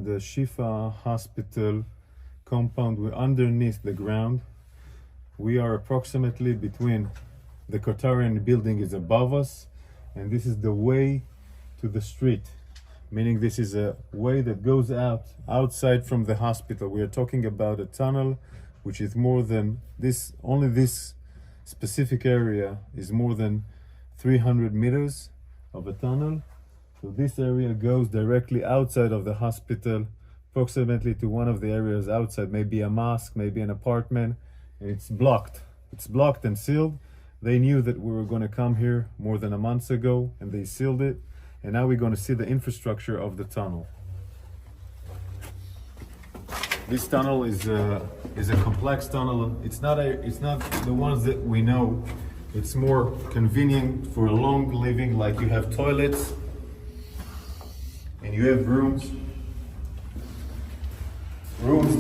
the Shifa hospital compound. We're underneath the ground. We are approximately between the Qatarian building is above us, and this is the way to the street, meaning this is a way that goes outside from the hospital. We are talking about a tunnel which is more than this, only this specific area is more than 300 meters of a tunnel. So this area goes directly outside of the hospital, approximately to one of the areas outside, maybe a mosque, maybe an apartment, and it's blocked. It's blocked and sealed. They knew that we were going to come here more than a month ago, and they sealed it. And now we're going to see the infrastructure of the tunnel. This tunnel is a complex tunnel. It's not the ones that we know. It's more convenient for a long living, like you have toilets and you have rooms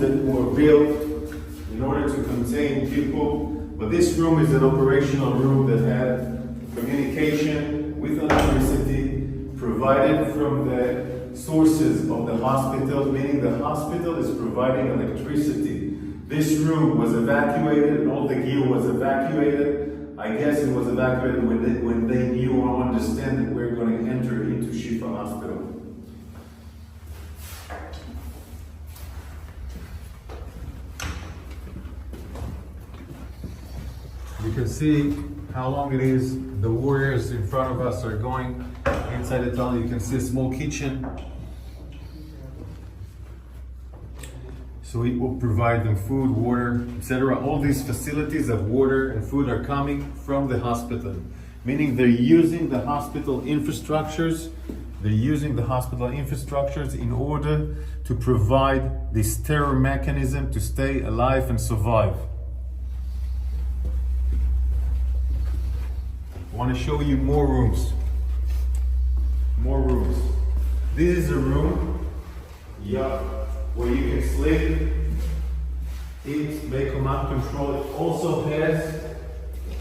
that were built in order to contain people. But this room is an operational room that had communication with electricity provided from the sources of the hospital, meaning the hospital is providing electricity. This room was evacuated and all the gear was evacuated. I guess it was evacuated when they knew or understand that we're going to enter into Shifa Hospital. You can see how long it is. The warriors in front of us are going inside the tunnel. You can see a small kitchen. So it will provide them food, water, etc. All these facilities of water and food are coming from the hospital, meaning they're using the hospital infrastructures. They're using the hospital infrastructures in order to provide this terror mechanism to stay alive and survive. I want to show you more rooms. More rooms. This is a room, where you can sleep, eat, make command control. It also has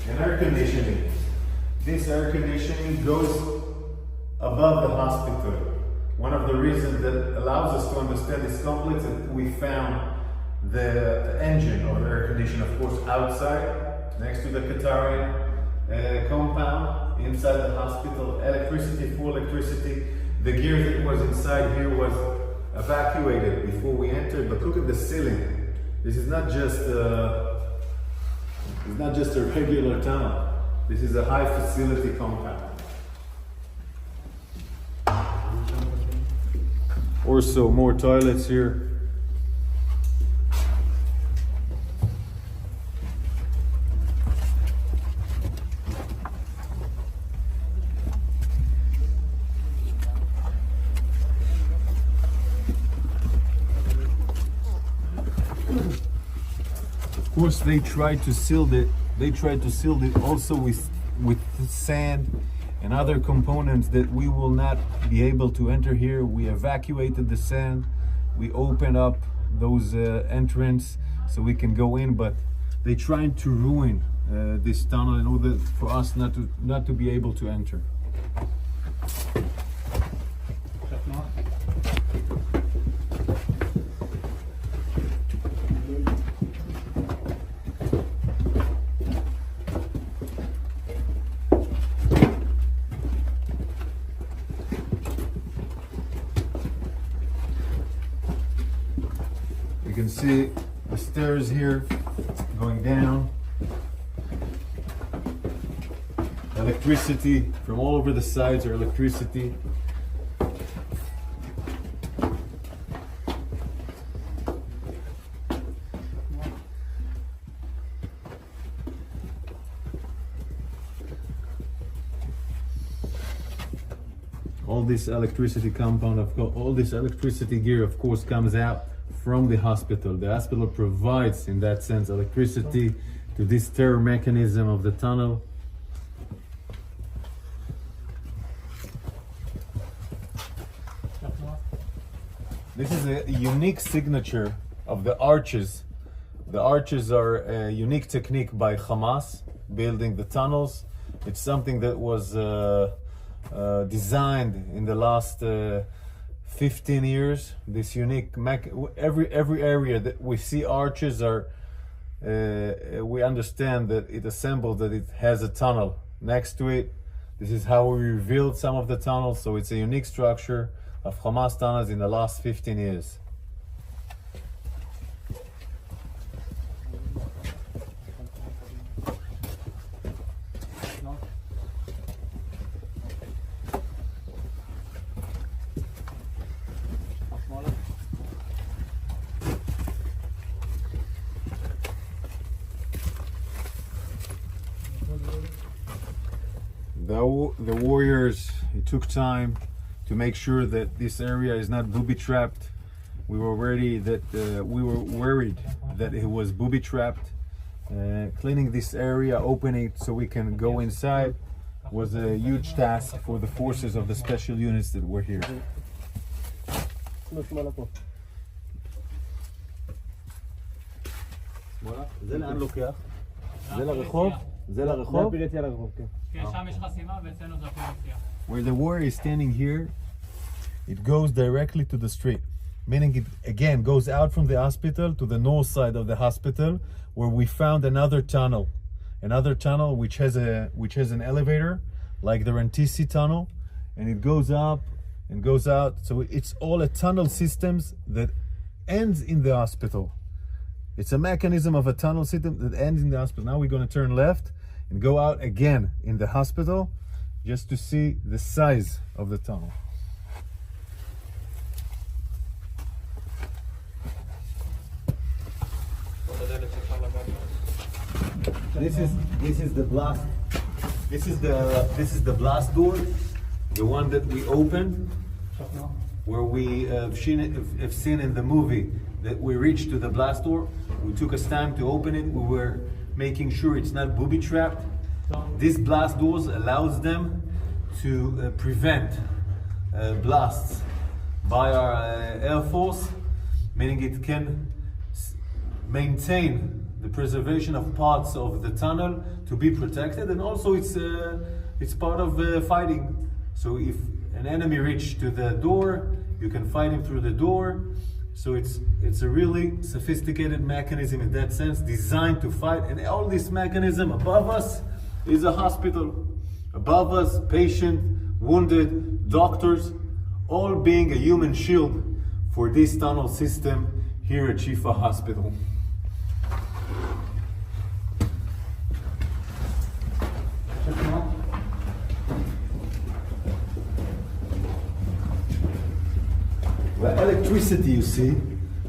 an air conditioning. This air conditioning goes above the hospital. One of the reasons that allows us to understand this complex is that we found the engine of the air conditioner, of course, outside, next to the Qatarian compound, inside the hospital. Electricity, full electricity. The gear that was inside here was evacuated before we entered, but look at the ceiling. This is not just a regular tunnel. This is a high facility compound. Also more toilets here. Of course, they tried to seal it. They tried to seal it also with sand and other components that we will not be able to enter here. We evacuated the sand. We opened up those entrance so we can go in, but they tried to ruin this tunnel in order for us not to be able to enter. You can see the stairs here going down. Electricity from all over the sides are electricity. All this electricity compound, all this electricity gear, of course, comes out from the hospital. The hospital provides, in that sense, electricity to this terror mechanism of the tunnel. This is a unique signature of the arches. The arches are a unique technique by Hamas, building the tunnels. It's something that was designed in the last 15 years. This unique every area that we see arches are we understand that it assembled, that it has a tunnel next to it. This is how we revealed some of the tunnels, so it's a unique structure of Hamas tunnels in the last 15 years. The warriors, it took time to make sure that this area is not booby trapped. We were worried that it was booby trapped. Cleaning this area, opening it so we can go inside, was a huge task for the forces of the special units that were here. זה לאן לוקח? זה לרחוב? זה לרחוב? Where the warrior is standing here, it goes directly to the street, meaning it again goes out from the hospital to the north side of the hospital, where we found another tunnel which has an elevator like the Rantisi tunnel, and it goes up and goes out. So it's all a tunnel systems that ends in the hospital. It's a mechanism of a tunnel system that ends in the hospital. Now we're going to turn left and go out again in the hospital just to see the size of the tunnel. This is the blast. This is the blast door, the one that we opened, where we have seen in the movie that we reached to the blast door. We took us time to open it. We were making sure it's not booby trapped. These blast doors allows them to prevent blasts by our Air Force, meaning it can maintain the preservation of parts of the tunnel to be protected, and also it's part of fighting. So if an enemy reaches to the door, you can fight him through the door. So it's a really sophisticated mechanism in that sense, designed to fight. And all this mechanism above us is a hospital. Above us, patient, wounded, doctors, all being a human shield for this tunnel system here at Shifa Hospital. The electricity you see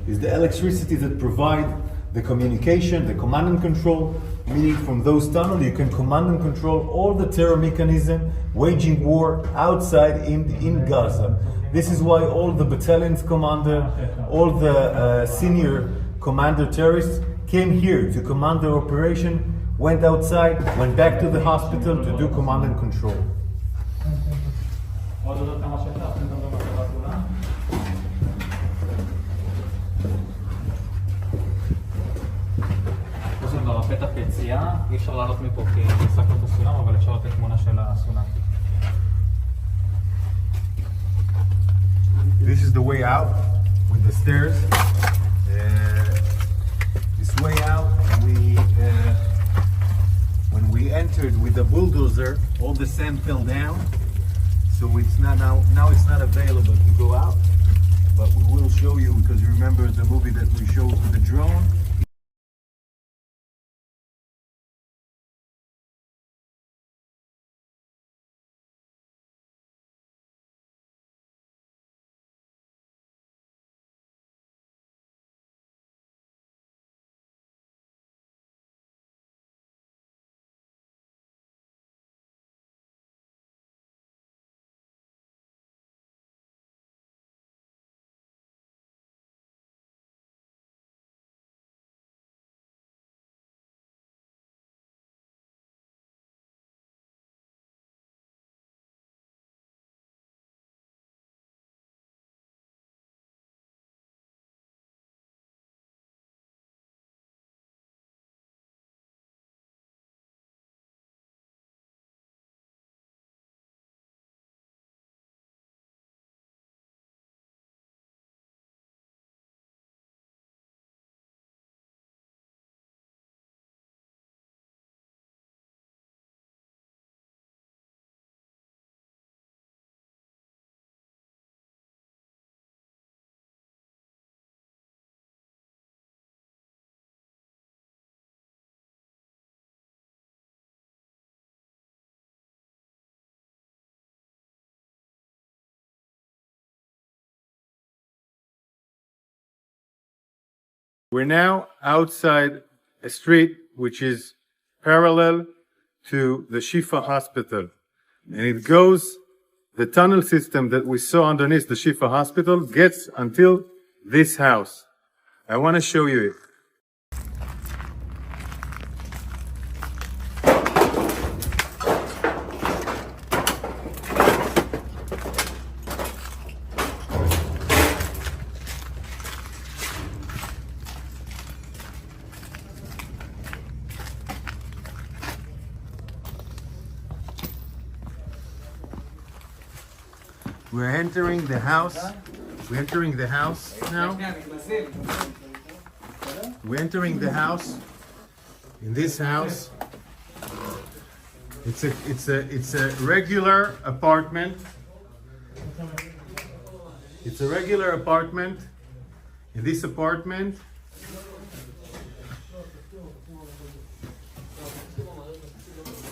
is the electricity that provide the communication, the command and control, meaning from those tunnels you can command and control all the terror mechanism waging war outside in Gaza. This is why all the battalion's commander, all the senior commander terrorists came here to command their operation, went outside, went back to the hospital to do command and control. פתח יציאה, אי אפשר לעלות מפה כי נסקנו את הסולם, אבל אפשר לתת תמונה של הסולם. This is the way out with the stairs. This way out, when we entered with the bulldozer, all the sand fell down. So it's not now it's not available to go out, but we will show you, because you remember the movie that we showed with the drone. We're now outside a street which is parallel to the Shifa hospital. And it goes, the tunnel system that we saw underneath the Shifa hospital gets until this house. I want to show you it. We're entering the house. We're entering the house now. We're entering the house. In this house, it's a regular apartment. It's a regular apartment. In this apartment,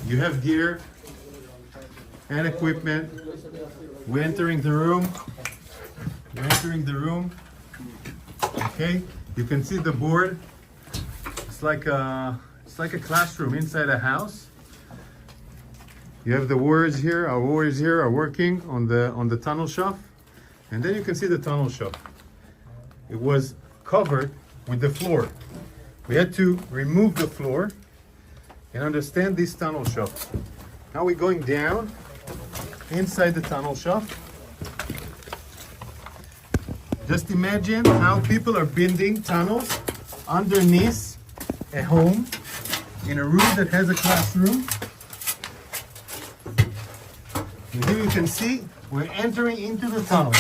you have gear and equipment. We're entering the room. We're entering the room. Okay, you can see the board. It's like a classroom inside a house. You have the warriors here. Our warriors here are working on the tunnel shaft, and then you can see the tunnel shaft. It was covered with the floor. We had to remove the floor and understand this tunnel shaft. Now we're going down inside the tunnel shaft. Just imagine how people are building tunnels underneath a home in a room that has a classroom. And here you can see we're entering into the tunnel.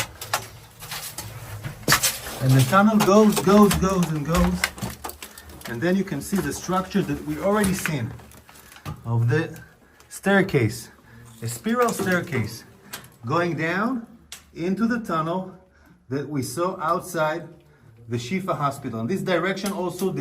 And the tunnel goes and goes. And then you can see the structure that we already seen of the staircase. A spiral staircase going down into the tunnel that we saw outside the Shifa hospital. And this direction also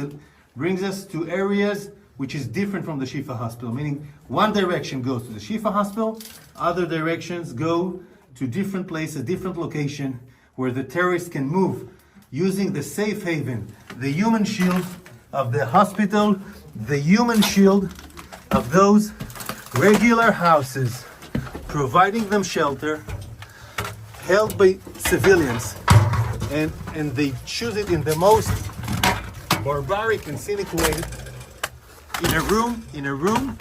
brings us to areas which is different from the Shifa hospital, meaning one direction goes to the Shifa hospital, other directions go to different places, different location where the terrorists can move using the safe haven, the human shield of the hospital, the human shield of those regular houses, providing them shelter, held by civilians, and they choose it in the most barbaric and cynic way. In a room.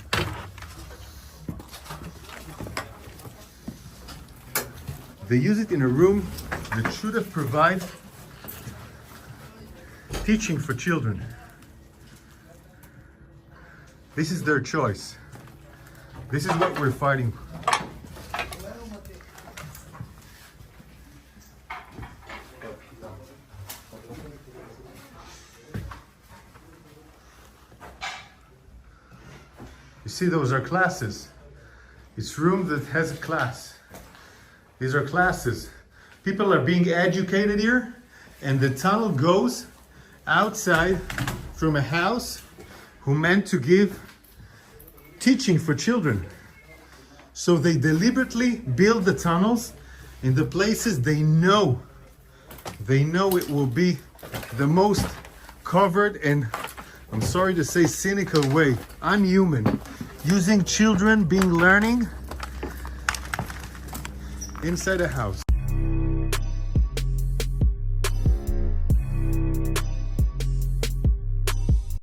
They use it in a room that should have provided teaching for children. This is their choice. This is what we're fighting. You see, those are classes. It's room that has a class. These are classes. People are being educated here, and the tunnel goes outside from a house who meant to give teaching for children. So they deliberately build the tunnels in the places they know it will be the most covered and, I'm sorry to say, cynical way, unhuman, using children being learning inside a house.